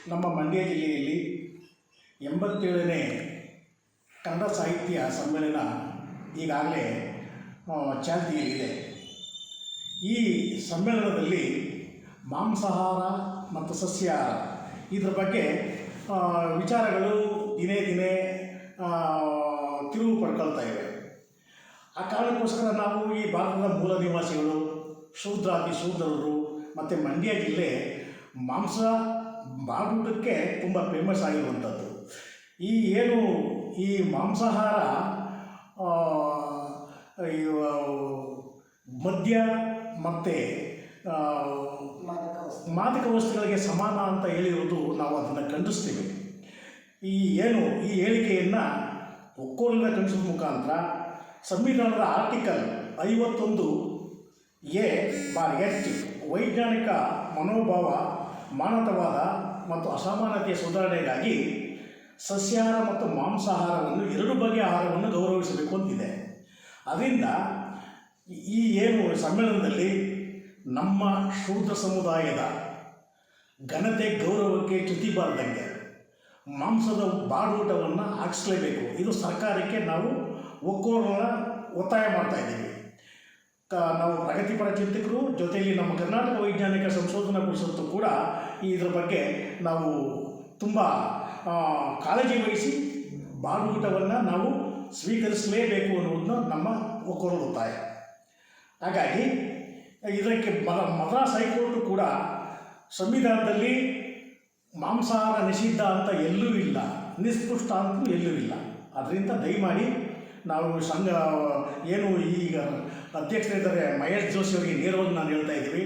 ನಮ್ಮ ಮಂಡ್ಯ ಜಿಲ್ಲೆಯಲ್ಲಿ 87ನೇ ಕನ್ನಡ ಸಾಹಿತ್ಯ ಸಮ್ಮೇಳನ ಈಗಾಗಲೇ ಚಾಲ್ತಿಯಲ್ಲಿದೆ. ಈ ಸಮ್ಮೇಳನದಲ್ಲಿ ಮಾಂಸಾಹಾರ ಮತ್ತು ಸಸ್ಯಾಹಾರ ಇದರ ಬಗ್ಗೆ ವಿಚಾರಗಳು ದಿನೇ ದಿನೇ ತಿರುವು ಪಡ್ಕೊಳ್ತಾ ಇವೆ. ಆ ಕಾರಣಕ್ಕೋಸ್ಕರ ನಾವು ಈ ಭಾರತದ ಮೂಲ ನಿವಾಸಿಗಳು, ಶೂದ್ರಾತಿ ಶೂದ್ರರು ಮತ್ತು ಮಂಡ್ಯ ಜಿಲ್ಲೆ ಮಾಂಸ ಬಾಡೂಟಕ್ಕೆ ತುಂಬ ಫೇಮಸ್ ಆಗಿರುವಂಥದ್ದು. ಈ ಮಾಂಸಾಹಾರ ಮದ್ಯ ಮತ್ತು ಮಾದಕ ವಸ್ತುಗಳಿಗೆ ಸಮಾನ ಅಂತ ಹೇಳಿರುವುದು ನಾವು ಅದನ್ನು ಖಂಡಿಸ್ತೀವಿ. ಈ ಹೇಳಿಕೆಯನ್ನು ಒಕ್ಕೊರಲಿನ ಖಂಡಿಸೋದ್ರ ಮುಖಾಂತರ ಸಂವಿಧಾನದ ಆರ್ಟಿಕಲ್ 51(a)(h) ವೈಜ್ಞಾನಿಕ ಮನೋಭಾವ, ಮಾನವತಾವಾದ ಮತ್ತು ಅಸಮಾನತೆಯ ಸುಧಾರಣೆಗಾಗಿ ಸಸ್ಯಾಹಾರ ಮತ್ತು ಮಾಂಸಾಹಾರವನ್ನು ಎರಡು ಬಗೆಯ ಆಹಾರವನ್ನು ಗೌರವಿಸಬೇಕು ಅಂತಿದೆ. ಅದರಿಂದ ಈ ಸಮ್ಮೇಳನದಲ್ಲಿ ನಮ್ಮ ಶೂದ್ರ ಸಮುದಾಯದ ಘನತೆ ಗೌರವಕ್ಕೆ ಚ್ಯುತಿ ಬಾರದಂಗೆ ಮಾಂಸದ ಬಾಡೂಟವನ್ನು ಹಾಕಿಸಲೇಬೇಕು. ಇದು ಸರ್ಕಾರಕ್ಕೆ ನಾವು ಒತ್ತಾಯ ಮಾಡ್ತಾಯಿದ್ದೀವಿ. ನಾವು ಪ್ರಗತಿಪರ ಚಿಂತಕರು ಜೊತೆಯಲ್ಲಿ ನಮ್ಮ ಕರ್ನಾಟಕ ವೈಜ್ಞಾನಿಕ ಸಂಶೋಧನಾ ಪರಿಷತ್ತು ಕೂಡ ಇದರ ಬಗ್ಗೆ ನಾವು ತುಂಬ ಕಾಳಜಿ ವಹಿಸಿ ಬಾಡೂಟವನ್ನು ನಾವು ಸ್ವೀಕರಿಸಲೇಬೇಕು ಅನ್ನೋದನ್ನ ನಮ್ಮ ಒತ್ತಾಯ. ಹಾಗಾಗಿ ಇದಕ್ಕೆ ಮದ್ರಾಸ್ ಹೈಕೋರ್ಟು ಕೂಡ ಸಂವಿಧಾನದಲ್ಲಿ ಮಾಂಸಾಹಾರ ನಿಷಿದ್ಧ ಅಂತ ಎಲ್ಲೂ ಇಲ್ಲ, ನಿಸ್ಪೃಷ್ಟ ಅಂತೂ ಎಲ್ಲೂ ಇಲ್ಲ. ಅದರಿಂದ ದಯಮಾಡಿ ನಾವು ಈಗ ಅಧ್ಯಕ್ಷರಿದ್ದಾರೆ ಮಹೇಶ್ ಜೋಶಿ ಅವರಿಗೆ ನೇರವಾಗಿ ನಾನು ಹೇಳ್ತಾ ಇದ್ದೀವಿ,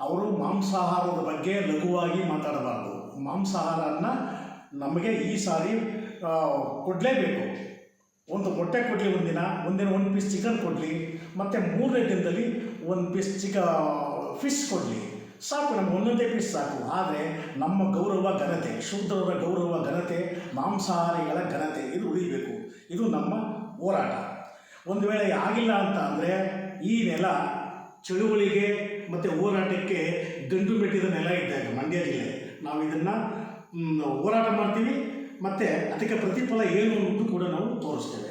ಅವರು ಮಾಂಸಾಹಾರದ ಬಗ್ಗೆ ಲಘುವಾಗಿ ಮಾತಾಡಬಾರ್ದು. ಮಾಂಸಾಹಾರನ ನಮಗೆ ಈ ಸಾರಿ ಕೊಡಲೇಬೇಕು. ಒಂದು ಮೊಟ್ಟೆ ಕೊಡಲಿ, ಒಂದಿನ ಒಂದು ಪೀಸ್ ಚಿಕನ್ ಕೊಡಲಿ, ಮತ್ತು 3ನೇ ದಿನದಲ್ಲಿ 1 ಪೀಸ್ ಫಿಶ್ ಕೊಡಲಿ, ಸಾಕು. ನಮ್ಗೆ ಒಂದೊಂದೇ ಪೀಸ್ ಸಾಕು. ಆದರೆ ನಮ್ಮ ಗೌರವ ಘನತೆ, ಶೂದ್ರರ ಗೌರವ ಘನತೆ, ಮಾಂಸಾಹಾರಿಗಳ ಘನತೆ ಇದು ಉಳಿಬೇಕು. ಇದು ನಮ್ಮ ಹೋರಾಟ. ಒಂದು ವೇಳೆ ಆಗಿಲ್ಲ ಅಂತ ಅಂದರೆ ಈ ನೆಲ ಚಳುವಳಿಗೆ ಮತ್ತು ಹೋರಾಟಕ್ಕೆ ಗಂಡು ಮೆಟ್ಟಿದ ನೆಲ ಇದ್ದಾಗ ಮಂಡ್ಯ ಜಿಲ್ಲೆ, ನಾವು ಇದನ್ನು ಹೋರಾಟ ಮಾಡ್ತೀವಿ ಮತ್ತು ಅದಕ್ಕೆ ಪ್ರತಿಫಲ ಏನು ಅನ್ನೋದು ಕೂಡ ನಾವು ತೋರಿಸ್ತೇವೆ.